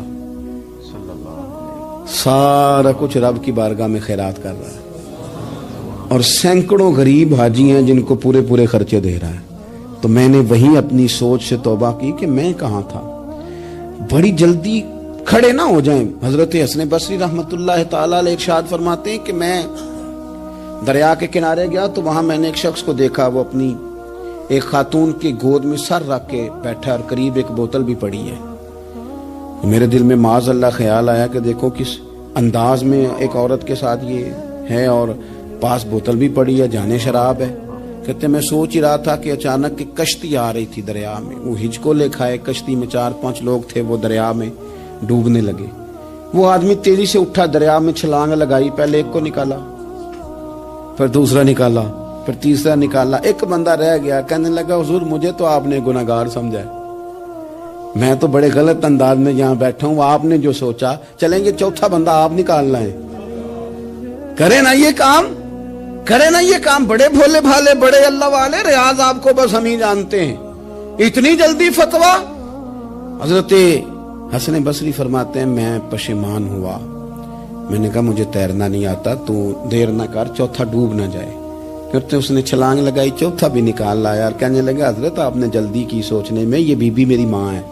سارا کچھ رب کی بارگاہ میں خیرات کر رہا ہے، اور سینکڑوں غریب حاجی ہیں جن کو پورے خرچے دے رہا ہے. تو میں نے وہیں اپنی سوچ سے توبہ کی کہ میں کہاں تھا. بڑی جلدی کھڑے نہ ہو جائیں. حضرت حسن بصری رحمت اللہ تعالی علیہ ارشاد فرماتے ہیں کہ میں دریا کے کنارے گیا تو وہاں میں نے ایک شخص کو دیکھا، وہ اپنی ایک خاتون کی گود میں سر رکھ کے بیٹھا اور قریب ایک بوتل بھی پڑی ہے. میرے دل میں معاذ اللہ خیال آیا کہ دیکھو کس انداز میں ایک عورت کے ساتھ یہ ہے اور پاس بوتل بھی پڑی ہے، جانے شراب ہے. کہتے میں سوچ ہی رہا تھا کہ اچانک ایک کشتی آ رہی تھی دریا میں، وہ ہج کو لے کھائے، کشتی میں 4-5 لوگ تھے، وہ دریا میں ڈوبنے لگے. وہ آدمی تیزی سے اٹھا، دریا میں چھلانگ لگائی، پہلے ایک کو نکالا، پھر دوسرا نکالا، پھر تیسرا نکالا. ایک بندہ رہ گیا، کہنے لگا حضور مجھے تو آپ نے گناہگار سمجھا ہے، میں تو بڑے غلط انداز میں یہاں بیٹھا ہوں، آپ نے جو سوچا چلیں گے چوتھا بندہ آپ نکال لائیں. کرے نا یہ کام، کرے نا یہ کام. بڑے بھولے بھالے، بڑے اللہ والے، ریاض آپ کو بس ہم ہی جانتے ہیں. اتنی جلدی فتویٰ. حضرت حسن بصری فرماتے ہیں میں پشیمان ہوا، میں نے کہا مجھے تیرنا نہیں آتا، تو دیر نہ کر، چوتھا ڈوب نہ جائے. پھر اس نے چھلانگ لگائی، چوتھا بھی نکال لایا اور کہنے لگا حضرت آپ نے جلدی کی سوچنے میں، یہ بی بی میری ماں ہے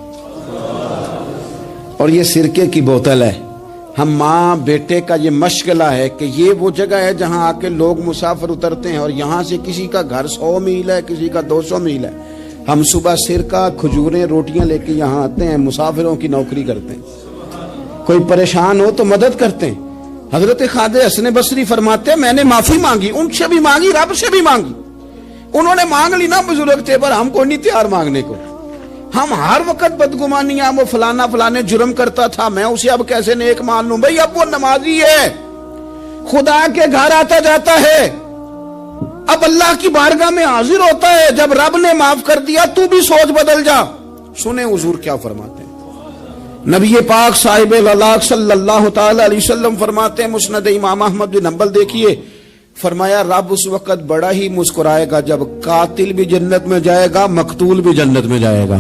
اور یہ سرکے کی بوتل ہے. ہم ماں بیٹے کا یہ مشغلہ ہے کہ یہ وہ جگہ ہے جہاں آ کے لوگ مسافر اترتے ہیں، اور یہاں سے کسی کا گھر 100 میل ہے، کسی کا 200 میل ہے. ہم صبح سرکہ، کھجوریں، روٹیاں لے کے یہاں آتے ہیں، مسافروں کی نوکری کرتے ہیں، کوئی پریشان ہو تو مدد کرتے ہیں. حضرت خواجہ حسن بصری فرماتے ہیں میں نے معافی مانگی، ان سے بھی مانگی، رب سے بھی مانگی. انہوں نے مانگ لی نا بزرگ تھے، پر ہم کو نہیں تیار مانگنے کو. ہم ہر وقت بدگمانیاں، وہ فلانے جرم کرتا تھا، میں اسے اب کیسے نیک مان لوں. بھئی اب وہ نمازی ہے، خدا کے گھر آتا جاتا ہے، اب اللہ کی بارگاہ میں حاضر ہوتا ہے. جب رب نے معاف کر دیا تو بھی سوچ بدل جا. سنیں حضور کیا فرماتے ہیں. نبی پاک صاحب الاخلاق صلی اللہ تعالی علیہ وسلم فرماتے ہیں، مسند امام احمد بن حنبل دیکھیے، فرمایا رب اس وقت بڑا ہی مسکرائے گا جب قاتل بھی جنت میں جائے گا، مقتول بھی جنت میں جائے گا.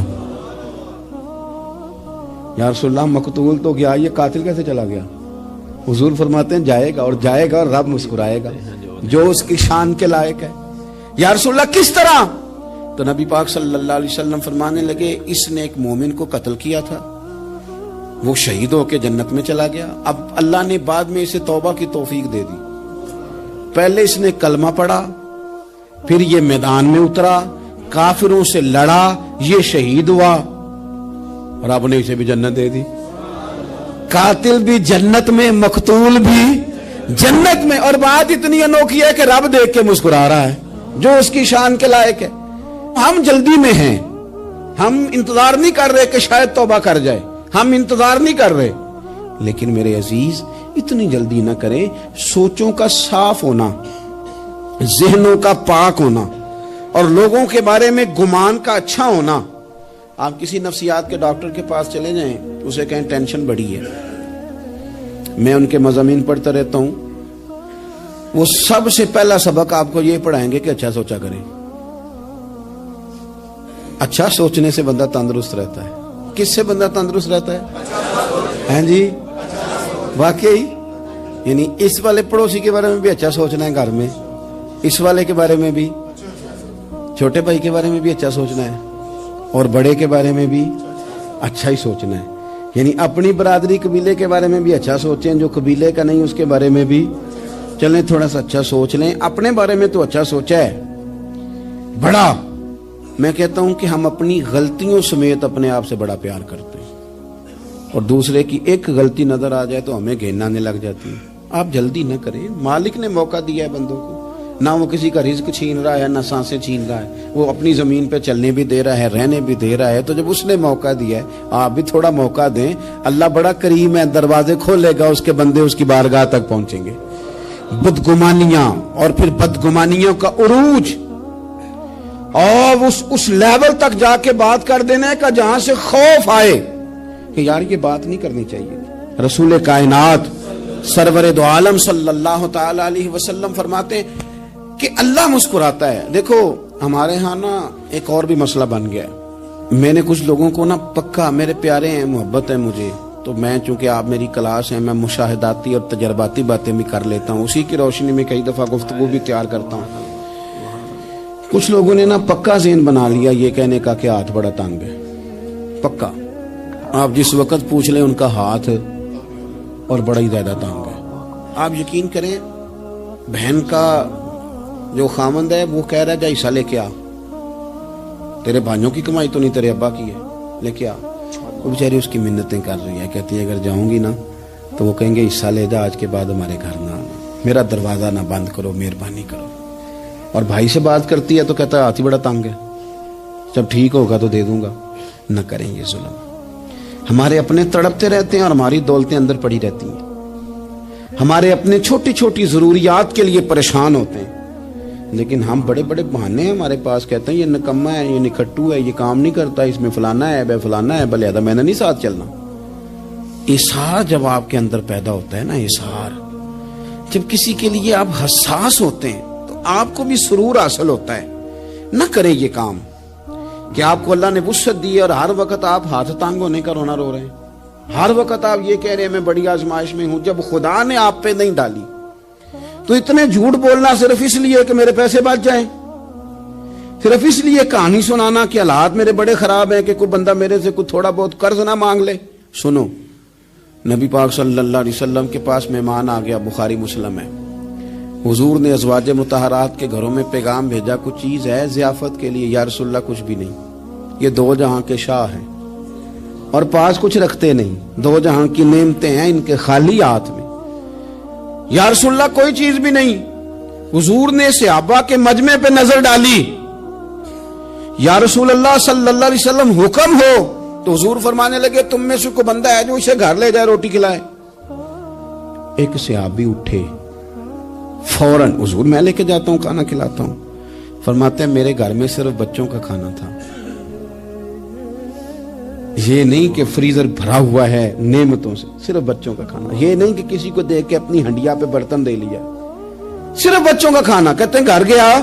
یا رسول اللہ مقتول تو گیا، یہ قاتل کیسے چلا گیا؟ حضور فرماتے ہیں جائے گا، اور جائے گا اور رب مسکرائے گا جو اس کی شان کے لائق ہے. یا رسول اللہ کس طرح؟ تو نبی پاک صلی اللہ علیہ وسلم فرمانے لگے اس نے ایک مومن کو قتل کیا تھا، وہ شہید ہو کے جنت میں چلا گیا. اب اللہ نے بعد میں اسے توبہ کی توفیق دے دی. پہلے اس نے کلمہ پڑھا، پھر یہ میدان میں اترا، کافروں سے لڑا، یہ شہید ہوا، رب نے اسے بھی جنت دے دی. قاتل بھی جنت میں، مقتول بھی جنت میں. اور بات اتنی انوکھی ہے کہ رب دیکھ کے مسکرا رہا ہے جو اس کی شان کے لائق ہے. ہم جلدی میں ہیں، ہم انتظار نہیں کر رہے کہ شاید توبہ کر جائے، ہم انتظار نہیں کر رہے. لیکن میرے عزیز اتنی جلدی نہ کریں. سوچوں کا صاف ہونا، ذہنوں کا پاک ہونا، اور لوگوں کے بارے میں گمان کا اچھا ہونا. آپ کسی نفسیات کے ڈاکٹر کے پاس چلے جائیں، اسے کہیں ٹینشن بڑی ہے. میں ان کے مضامین پڑھتا رہتا ہوں، وہ سب سے پہلا سبق آپ کو یہ پڑھائیں گے کہ اچھا سوچا کریں. अच्छा सोचने से बंदा तंदुरुस्त रहता है। किससे बंदा तंदुरुस्त रहता है? हैं जी, वाकई। यानी इस वाले पड़ोसी के बारे में भी अच्छा सोचना है घर में, इस वाले के बारे में भी, छोटे भाई के बारे में भी अच्छा सोचना है, और बड़े के बारे में भी अच्छा ही सोचना है। यानी अपनी बरादरी कबीले के बारे में भी अच्छा सोचें, जो कबीले का नहीं उसके बारे में भी चलें, थोड़ा सा अच्छा सोच लें। अपने बारे में तो अच्छा सोचा है बड़ा। मैं कहता हूं कि हम अपनी गलतियों समेत अपने आप से बड़ा प्यार करते हैं, और दूसरे की एक गलती नजर आ जाए तो हमें घृणा आने लग जाती है। आप जल्दी न करें, मालिक ने मौका दिया है बंदों को, ना वो किसी का रिज्क छीन रहा है, ना सांसें छीन रहा है, वो अपनी जमीन पे चलने भी दे रहा है, रहने भी दे रहा है। तो जब उसने मौका दिया है, आप भी थोड़ा मौका दें। अल्लाह बड़ा करीम है, दरवाजे खोलेगा, उसके बंदे उसकी बारगाह तक पहुंचेंगे। बदगुमानियां और फिर बदगुमानियों का उरूज, और उस लेवल तक जाके बात कर देने का जहां से खौफ आए कि यार ये बात नहीं करनी चाहिए। रसूल कायनात सरवर दो आलम सल्लल्लाहु ताला अलैहि वसल्लम फरमाते हैं कि अल्लाह मुस्कुराता है। देखो हमारे यहाँ ना एक और भी मसला बन गया है। मैंने कुछ लोगों को ना पक्का, मेरे प्यारे हैं, मोहब्बत है मुझे, तो मैं चूंकि आप मेरी क्लास है, मैं मुशाहिदाती और तजर्बाती बातें भी कर लेता हूँ, उसी की रोशनी में कई दफा गुफ्तगू भी तैयार करता हूँ। कुछ लोगों ने ना पक्का ज़हन बना लिया ये कहने का कि हाथ बड़ा तंग है। पक्का आप जिस वक्त पूछ लें उनका हाथ और बड़ा ही ज्यादा तंग है। आप यकीन करें, बहन का जो खामंद है वो कह रहा है जा हिस्सा लेके आ, तेरे भाइयों की कमाई तो नहीं तेरे अब्बा की है, लेके आ। वो बेचारी उसकी मिन्नतें कर रही है, कहती है अगर जाऊंगी ना तो वो कहेंगे हिस्सा ले जा, आज के बाद हमारे घर ना आना, मेरा दरवाजा ना बंद करो, मेहरबानी करो। और भाई से बात करती है तो कहता है हाथ ही बड़ा तंग है, जब ठीक होगा तो दे दूंगा। न करें ये जुल्म। हमारे अपने तड़पते रहते हैं और हमारी दौलतें अंदर पड़ी रहती हैं। हमारे अपने छोटी छोटी जरूरियात के लिए परेशान होते हैं, लेकिन हम बड़े बड़े बहाने हैं हमारे पास, कहते हैं ये निकम्मा है, ये निखट्टू है, ये काम नहीं करता, इसमें फलाना है, बे फलाना है, बलियादा मैंने नहीं साथ चलना। इसार जब आपके अंदर पैदा होता है ना, इसार, जब किसी के लिए आप हसास होते हैं तो आपको भी सुरूर हासिल होता है। न करें ये काम कि आपको अल्लाह ने वुसअत दी है और हर वक्त आप हाथ तांग होने का रोना रो रहे हैं, हर वक्त आप ये कह रहे हैं मैं बड़ी आजमाइश में हूं, जब खुदा ने आप पे नहीं डाली। तो इतने झूठ बोलना सिर्फ इसलिए कि मेरे पैसे बच जाएं, सिर्फ इसलिए कहानी सुनाना कि हालात मेरे बड़े खराब हैं कि कोई बंदा मेरे से कुछ थोड़ा बहुत कर्ज ना मांग ले। सुनो, नबी पाक सल्लल्लाहु अलैहि वसल्लम के पास मेहमान आ गया, बुखारी मुस्लिम है। हुजूर ने अज़वाजे मुतहरात के घरों में पैगाम भेजा, कुछ चीज है ज़ियाफत के लिए? या रसूलल्लाह कुछ भी नहीं, ये दो जहां के शाह हैं और पास कुछ रखते नहीं, दो जहां की नेमतें हैं इनके खाली हाथ में। या रसूलल्लाह कोई चीज भी नहीं। हुजूर ने सहाबा के मजमे पे नजर डाली, या रसूलल्लाह सल्लल्लाहु अलैहि वसल्लम हुक्म हो, तो हुजूर फरमाने लगे तुम में से कोई बंदा है जो इसे घर ले जाए, रोटी खिलाए। एक सहाबी उठे फौरन, हुजूर मैं लेके जाता हूं, खाना खिलाता हूं। फरमाते हैं मेरे घर में सिर्फ बच्चों का खाना था, ये नहीं कि फ्रीजर भरा हुआ है नेमतों से, सिर्फ बच्चों का खाना। ये नहीं कि किसी को देख के अपनी हंडिया पे बर्तन दे लिया, सिर्फ बच्चों का खाना। कहते हैं घर गया,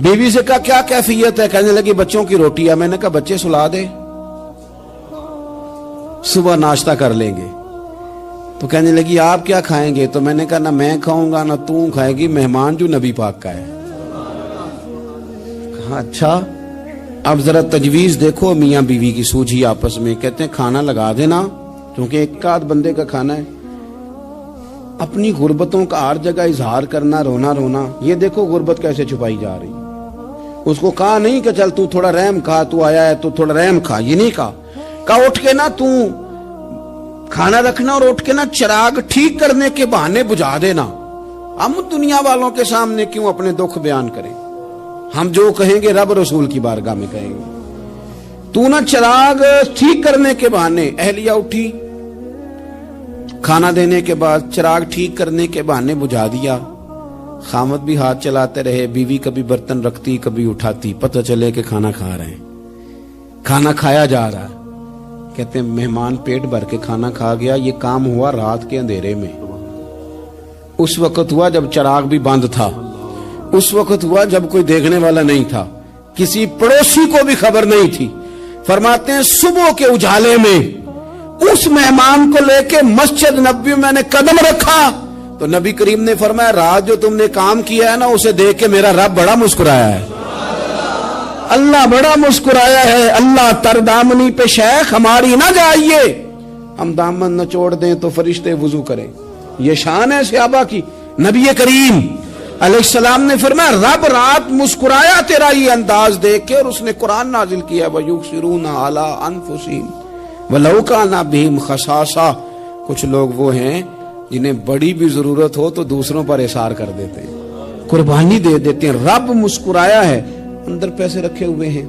बीवी से कहा क्या कैफियत है? कहने लगी बच्चों की रोटी है। मैंने कहा बच्चे सुला दे, सुबह नाश्ता कर लेंगे। तो कहने लगी आप क्या खाएंगे? तो मैंने कहा ना मैं खाऊंगा ना तू खाएगी, मेहमान जो नबी पाक का है। कहा अच्छा, अब जरा तजवीज देखो मियां बीवी की सूझी आपस में। कहते हैं खाना लगा देना, क्योंकि एक आध बंदे का खाना है। अपनी गुर्बतों का हर जगह इजहार करना, रोना रोना, ये देखो गुर्बत कैसे छुपाई जा रही। उसको कहा नहीं कि चल तू थोड़ा रहम खा, तू आया है तो थोड़ा रहम खा, ये नहीं कहा उठ के ना तू खाना रखना और उठ के ना चिराग ठीक करने के बहाने बुझा देना। हम दुनिया वालों के सामने क्यों अपने दुख बयान करें? हम जो कहेंगे रब रसूल की बारगाह में कहेंगे। तू ना चिराग ठीक करने के बहाने, अहलिया उठी खाना देने के बाद चिराग ठीक करने के बहाने बुझा दिया। खामद भी हाथ चलाते रहे, बीवी कभी बर्तन रखती कभी उठाती, पता चले कि खाना खा रहे हैं, खाना खाया जा रहा है। कहते हैं मेहमान पेट भर के खाना खा गया। ये काम हुआ रात के अंधेरे में, उस वक्त हुआ जब चिराग भी बंद था, उस वक्त हुआ जब कोई देखने वाला नहीं था। किसी पड़ोसी को भी खबर नहीं थी। फरमाते हैं सुबह के उजाले में उस मेहमान को लेके मस्जिद नबी में मैंने कदम रखा तो नबी करीम ने फरमाया रात जो तुमने काम किया है ना उसे देख के मेरा रब बड़ा मुस्कुराया है, अल्लाह बड़ा मुस्कुराया है। अल्लाह तरदामनी पे शेख हमारी ना जाइए, हम दामन न छोड़ दें तो फरिश्ते वुजू करें। ये शान है सहाबा की। नबी करीम अलैहिस्सलाम ने फरमाया रब रात मुस्कुराया तेरा ये अंदाज देख के, और उसने कुरान नाजिल किया वयुसिरूना अला अनफुसिहिम वलौ काना बिहिम खसासा। कुछ लोग वो हैं जिन्हें बड़ी भी जरूरत हो तो दूसरों पर इसार कर देते हैं, कुर्बानी दे देते हैं। रब मुस्कुराया है। अंदर पैसे रखे हुए हैं,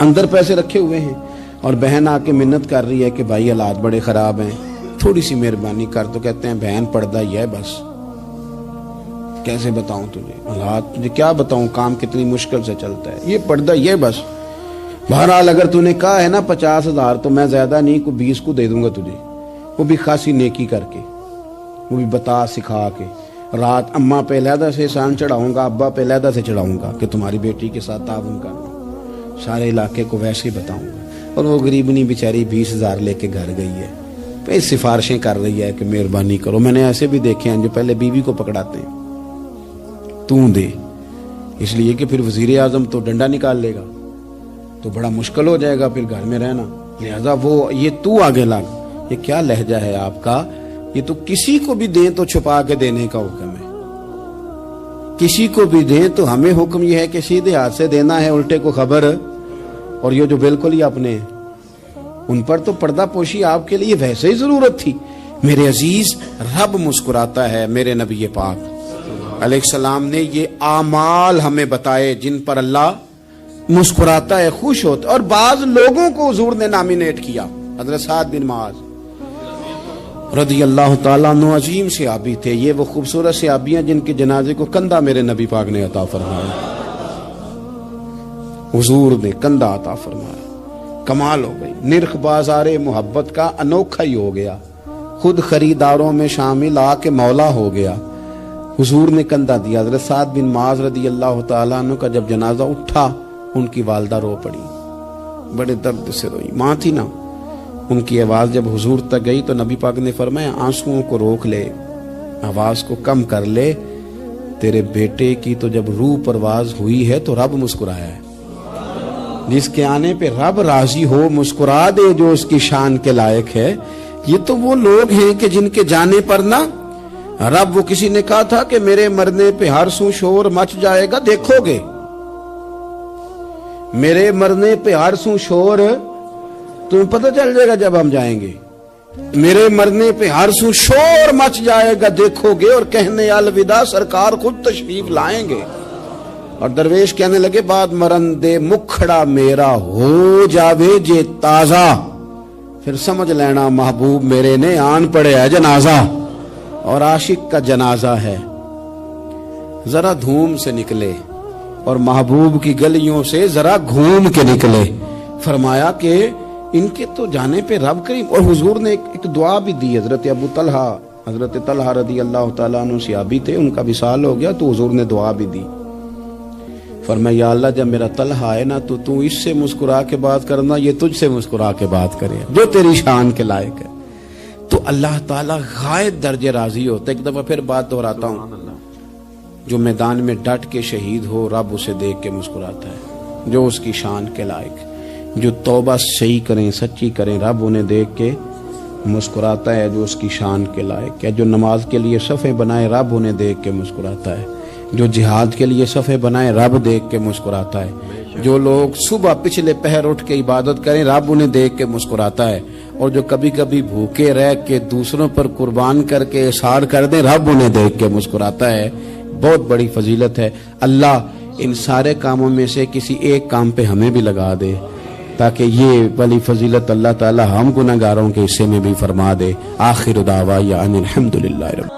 अंदर पैसे रखे हुए हैं, और बहन आके मिन्नत कर रही है कि भाई हालात बड़े खराब हैं, थोड़ी सी मेहरबानी कर। तो कहते हैं बहन पर्दा ही है बस, कैसे बताऊं तुझे हालात, तुझे क्या बताऊं, काम कितनी मुश्किल से चलता है, ये पर्दा ये बस। बहरहाल अगर तूने कहा है ना 50,000 तो मैं ज्यादा नहीं को 20 को दे दूंगा तुझे, वो भी खासी नेकी करके, वो भी बता सिखा के। रात अम्मा पे लहदा से एहसान चढ़ाऊंगा, अब्बा पे लहदा से चढ़ाऊंगा कि तुम्हारी बेटी के साथ ताउन करना, सारे इलाके को वैसे ही बताऊंगा। और वो गरीबनी बेचारी 20,000 लेके घर गई है, पे सिफारिशें कर रही है कि मेहरबानी करो। मैंने ऐसे भी देखे हैं जो पहले बीवी को पकड़ाते हैं, तू दे, इसलिए कि फिर वजीर आजम तो डंडा निकाल लेगा तो बड़ा मुश्किल हो जाएगा फिर घर में रहना, लिहाजा वो ये तू आगे लग। ये क्या लहजा है आपका, ये तो किसी को भी दें तो छुपा के देने का हुक्म है, किसी को भी दें तो हमें हुक्म यह है कि सीधे हाथ से देना है, उल्टे को खबर। और ये जो बिल्कुल ही अपने उन पर तो पर्दा पोशी आपके लिए वैसे ही जरूरत थी। मेरे अजीज रब मुस्कुराता है। मेरे नबी पाक अलैहिस्सलाम ने ये आमाल हमें बताए जिन पर अल्लाह मुस्कुराता है, खुश होता है। और बाज लोगों को हुजूर ने नॉमिनेट किया। हजरत साद बिन मुआज रदी अल्लाह ताला अन्हु अजीम सहाबी थे। ये वो खूबसूरत सहाबियां जिनके जनाजे को कंधा मेरे नबी पाक ने अता फरमाया, हुजूर ने कंधा अता फरमाया। कमाल हो गई। निर्ख बाजारे मोहब्बत का अनोखा ही हो गया, खुद खरीदारों में शामिल आके मौला हो गया। हुजूर ने कंधा दिया। हज़रत साद बिन मुआज़ रदी अल्लाह ताला अन्हु का जब जनाजा उठा, उनकी वालदा रो पड़ी, बड़े दर्द से रोई। माँ थी ना, उनकी आवाज जब हुजूर तक गई तो नबी पाक ने फरमाया आंसुओं को रोक ले, आवाज को कम कर ले। तेरे बेटे की तो जब रूह परवाज हुई है तो रब मुस्कुराया है। जिसके आने पे रब राजी हो, मुस्कुरा दे जो उसकी शान के लायक है। ये तो वो लोग हैं कि जिनके जाने पर ना रब, वो किसी ने कहा था कि मेरे मरने पे हर सू शोर मच जाएगा, देखोगे मेरे मरने पे हर सू शोर तुम्हें पता चल जाएगा जब हम जाएंगे। मेरे मरने पे हर सू शोर मच जाएगा, देखोगे। और कहने अलविदा सरकार खुद तशरीफ लाएंगे। और दरवेश कहने लगे बाद मरन दे मुखड़ा मेरा हो जावे जे ताजा, फिर समझ लेना महबूब मेरे ने आन पड़े है जनाजा। और आशिक का जनाजा है, जरा धूम से निकले और महबूब की गलियों से जरा घूम के निकले। फरमाया कि इनके तो जाने पे रब करीम। और हुजूर ने एक दुआ भी दी। हजरत तलहा रदी अल्लाह ताला अन्हु सहाबी थे, उनका विसाल हो गया तो हुजूर ने दुआ भी दी। फरमाया या अल्लाह जब मेरा तलहा है ना तो तू इससे मुस्कुरा के बात करना, ये तुझसे मुस्कुरा के बात करे जो तेरी शान के लायक है। तो अल्लाह ताला गायब दर्जे राजी होता है। एक दफा फिर बात दोहराता हूँ, जो मैदान में डट के शहीद हो रब उसे देख के मुस्कुराता है, जो उसकी शान के लायक। जो तौबा सही करें, सच्ची करें, रब उन्हें देख के मुस्कुराता है जो उसकी शान के लायक है। जो नमाज के लिए सफ़े बनाए रब उन्हें देख के मुस्कुराता है। जो जिहाद के लिए सफ़े बनाए रब देख के मुस्कुराता है। जो लोग सुबह पिछले पहर उठ के इबादत करें रब उन्हें देख के मुस्कुराता है। और जो कभी कभी भूखे रह के दूसरों पर कुर्बान करके इशार कर दें रब उन्हें देख के मुस्कुराता है। बहुत बड़ी फजीलत है। अल्लाह इन सारे कामों में से किसी एक काम पे हमें भी लगा दे, ताकि ये वाली फजीलत अल्लाह ताला हम गुनाहगारों के हिस्से में भी फरमा दे। आखिर दावा या अनिल हम्दुलिल्लाह।